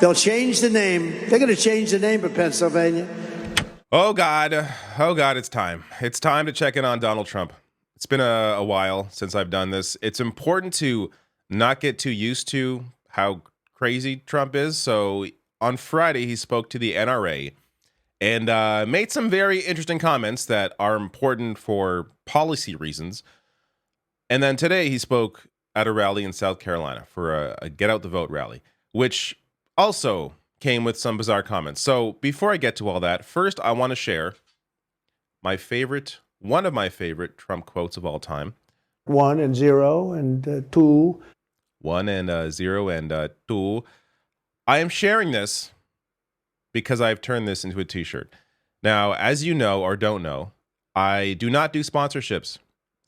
They'll change the name. They're going to change the name of Pennsylvania. Oh, God. Oh, God, it's time. It's time to check in on Donald Trump. It's been a while since I've done this. It's important to not get too used to how crazy Trump is. So on Friday, he spoke to the NRA and made some very interesting comments that are important for policy reasons. And then today he spoke at a rally in South Carolina for a Get Out the Vote rally, which also came with some bizarre comments. So before I get to all that, first I want to share one of my favorite Trump quotes of all time. 1 and 0 and 2. 1 and 0 and 2. I am sharing this because I've turned this into a t-shirt. Now, as you know or don't know, I do not do sponsorships.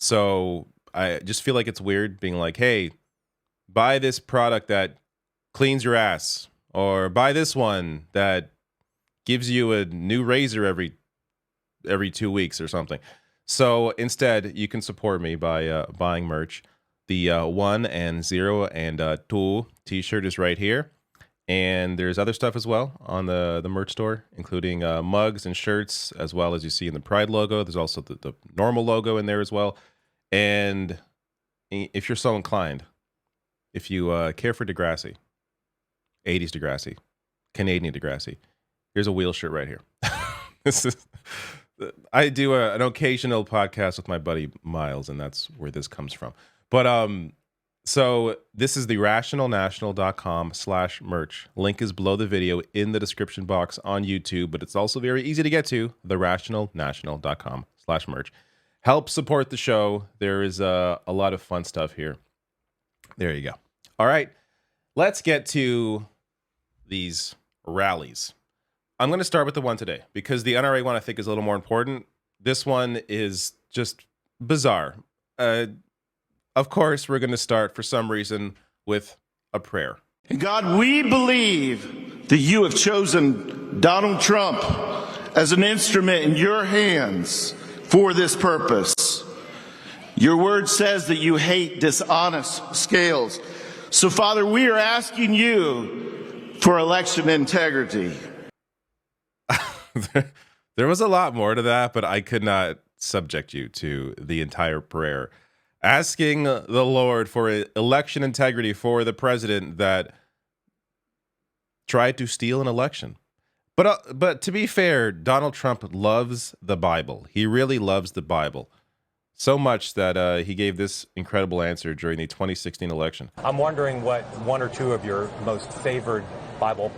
So I just feel like it's weird being like, hey, buy this product that cleans your ass, or buy this one that gives you a new razor every 2 weeks or something. So instead, you can support me by buying merch. The 1 and 0 and 2 t-shirt is right here. And there's other stuff as well on the merch store, including mugs and shirts, as well as you see in the Pride logo. There's also the normal logo in there as well. And if you're so inclined, if you care for Degrassi, 80s Degrassi, Canadian Degrassi, here's a wheel shirt right here. I do an occasional podcast with my buddy Miles, and that's where this comes from. But so this is the rationalnational.com/merch. Link is below the video in the description box on YouTube, but it's also very easy to get to, the rationalnational.com/merch. Help support the show. There is a lot of fun stuff here. There you go. All right, let's get to these rallies. I'm going to start with the one today because the NRA one I think is a little more important. This one is just bizarre. Of course, we're going to start for some reason with a prayer. God, we believe that you have chosen Donald Trump as an instrument in your hands for this purpose. Your word says that you hate dishonest scales. So, Father, we are asking you for election integrity. There was a lot more to that, but I could not subject you to the entire prayer. Asking the Lord for election integrity for the president that tried to steal an election. But to be fair, Donald Trump loves the Bible. He really loves the Bible. So much that he gave this incredible answer during the 2016 election. I'm wondering what one or two of your most favored Bible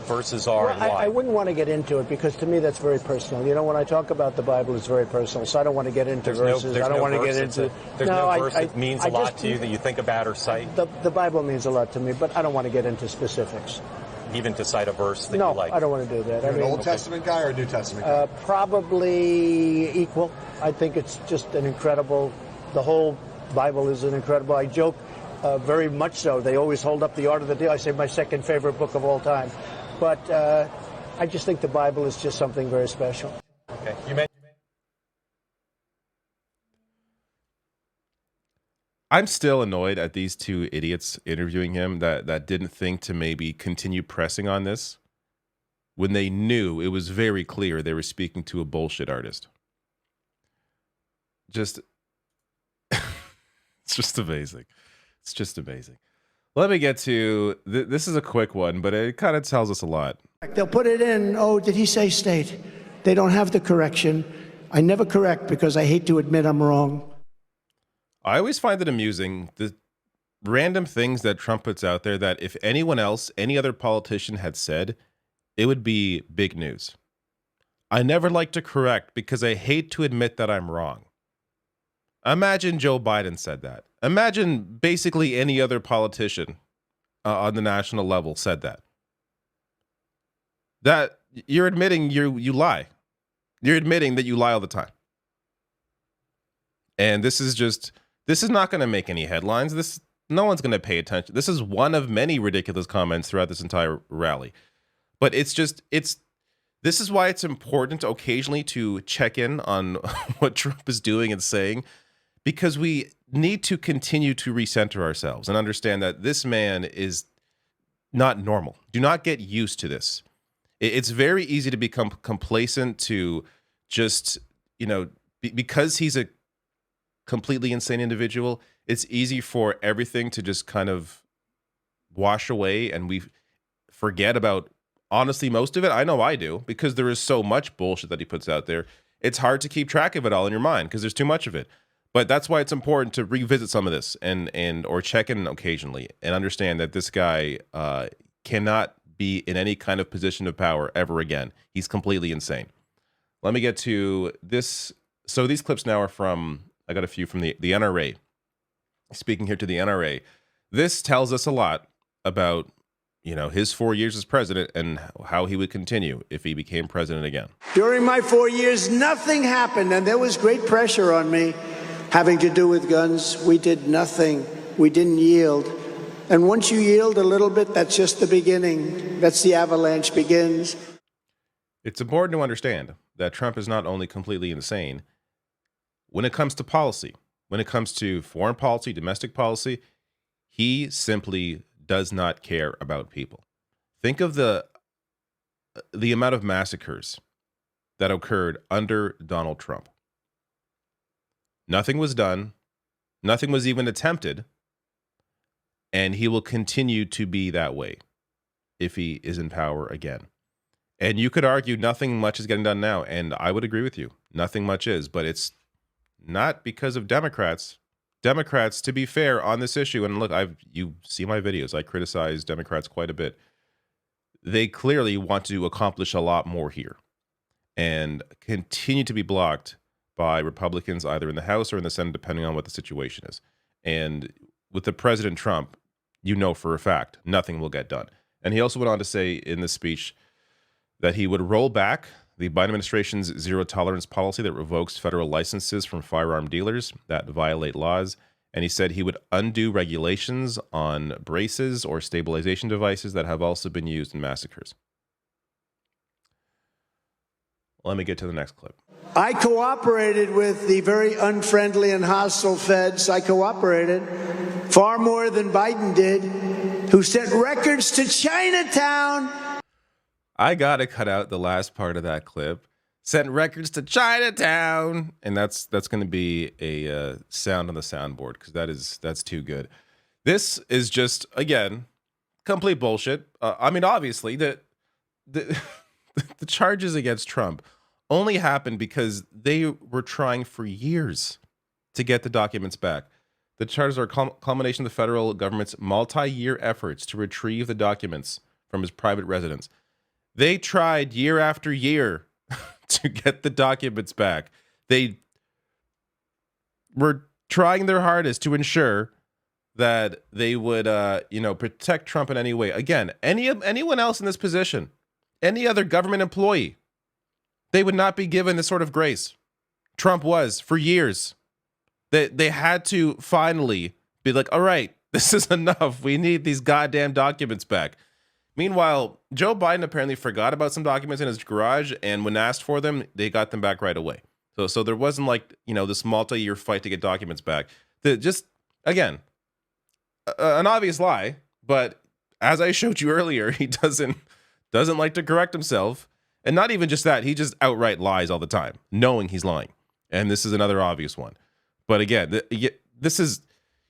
verses are and why. I wouldn't want to get into it because to me that's very personal. You know, when I talk about the Bible, it's very personal, so I don't want to get into verses. I don't want to get into... There's no verse that means a lot to you that you think about or cite? The Bible means a lot to me, but I don't want to get into specifics. Even to cite a verse that you like? No, I don't want to do that. You're an Old Testament guy or a New Testament guy? Probably equal. I think it's just an incredible... The whole Bible is an incredible... I joke very much so. They always hold up the Art of the Deal. I say my second favorite book of all time. But I just think the Bible is just something very special. Okay. I'm still annoyed at these two idiots interviewing him that didn't think to maybe continue pressing on this when they knew it was very clear they were speaking to a bullshit artist. Just, it's just amazing. It's just amazing. Let me get to, this is a quick one, but it kind of tells us a lot. They'll put it in, oh, did he say state? They don't have the correction. I never correct because I hate to admit I'm wrong. I always find it amusing, the random things that Trump puts out there that if anyone else, any other politician had said, it would be big news. I never like to correct because I hate to admit that I'm wrong. Imagine Joe Biden said that. Imagine basically any other politician on the national level said that. That you're admitting you lie. You're admitting that you lie all the time. And this is not going to make any headlines. No one's going to pay attention. This is one of many ridiculous comments throughout this entire rally. But this is why it's important occasionally to check in on what Trump is doing and saying, because we need to continue to recenter ourselves and understand that this man is not normal. Do not get used to this. It's very easy to become complacent, to just, because he's a completely insane individual, it's easy for everything to just kind of wash away, and we forget about, honestly, most of it. I know I do, because there is so much bullshit that he puts out there. It's hard to keep track of it all in your mind because there's too much of it. But that's why it's important to revisit some of this and or check in occasionally and understand that this guy cannot be in any kind of position of power ever again. He's completely insane. Let me get to this. So these clips now are from, I got a few from the NRA. Speaking here to the NRA, this tells us a lot about, his 4 years as president and how he would continue if he became president again. During my 4 years, nothing happened, and there was great pressure on me having to do with guns. We did nothing. We didn't yield. And once you yield a little bit, that's just the beginning. That's the avalanche begins. It's important to understand that Trump is not only completely insane when it comes to policy, when it comes to foreign policy, domestic policy, he simply does not care about people. Think of the amount of massacres that occurred under Donald Trump. Nothing was done. Nothing was even attempted. And he will continue to be that way if he is in power again. And you could argue nothing much is getting done now. And I would agree with you. Nothing much is. But it's not because of Democrats. Democrats, to be fair, on this issue, and look, you see my videos, I criticize Democrats quite a bit. They clearly want to accomplish a lot more here and continue to be blocked by Republicans either in the House or in the Senate, depending on what the situation is. And with the President Trump, for a fact, nothing will get done. And he also went on to say in this speech that he would roll back the Biden administration's zero tolerance policy that revokes federal licenses from firearm dealers that violate laws. And he said he would undo regulations on braces or stabilization devices that have also been used in massacres. Let me get to the next clip. I cooperated with the very unfriendly and hostile feds. I cooperated far more than Biden did, who sent records to Chinatown. I got to cut out the last part of that clip. Sent records to Chinatown. And that's going to be a sound on the soundboard because that's too good. This is just, again, complete bullshit. Obviously, the charges against Trump only happened because they were trying for years to get the documents back. The charges are a culmination of the federal government's multi-year efforts to retrieve the documents from his private residence. They tried year after year to get the documents back. They were trying their hardest to ensure that they would, protect Trump in any way. Again, anyone else in this position, any other government employee, they would not be given this sort of grace. Trump was for years. They had to finally be like, all right, this is enough. We need these goddamn documents back. Meanwhile, Joe Biden apparently forgot about some documents in his garage, and when asked for them, they got them back right away. So there wasn't this multi-year fight to get documents back. Again, an obvious lie, but as I showed you earlier, he doesn't like to correct himself. And not even just that, he just outright lies all the time, knowing he's lying. And this is another obvious one. But again, this is,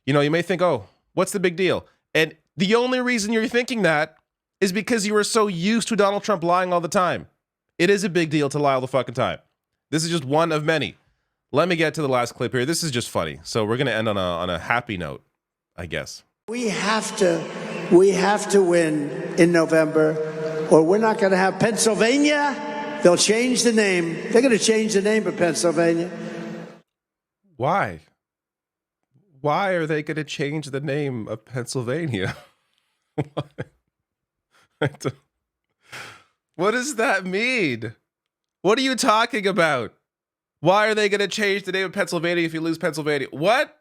you may think, oh, what's the big deal? And the only reason you're thinking that is because you are so used to Donald Trump lying all the time. It is a big deal to lie all the fucking time. This is just one of many. Let me get to the last clip here. This is just funny. So we're going to end on a happy note, I guess. We have to win in November, or we're not going to have Pennsylvania. They'll change the name. They're going to change the name of Pennsylvania. Why? Why are they going to change the name of Pennsylvania? What does that mean? What are you talking about? Why are they going to change the name of Pennsylvania if you lose Pennsylvania? What?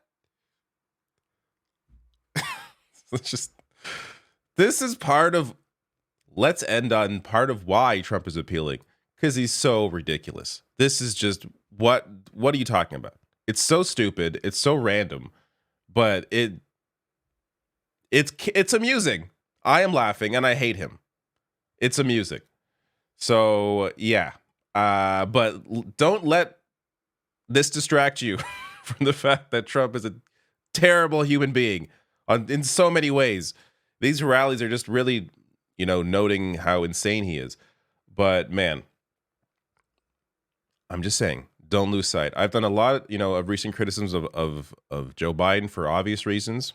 This is part of, let's end on part of why Trump is appealing, because he's so ridiculous. This is just, what are you talking about? It's so stupid. It's so random, but it's amusing. I am laughing and I hate him. It's amusing. So yeah, but don't let this distract you from the fact that Trump is a terrible human being in so many ways. These rallies are just really, noting how insane he is. But man, I'm just saying, don't lose sight. I've done a lot, of recent criticisms of Joe Biden for obvious reasons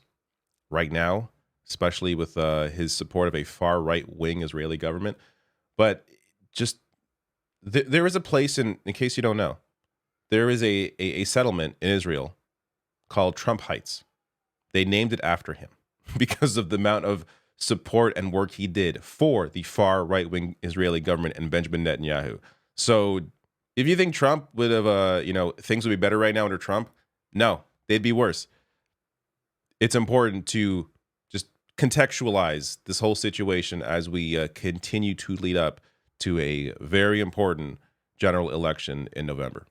right now, especially with his support of a far right wing Israeli government. But just there is a place in case you don't know, there is a settlement in Israel called Trump Heights. They named it after him because of the amount of support and work he did for the far right wing Israeli government and Benjamin Netanyahu. So if you think Trump would have, things would be better right now under Trump, no, they'd be worse. It's important to just contextualize this whole situation as we continue to lead up to a very important general election in November.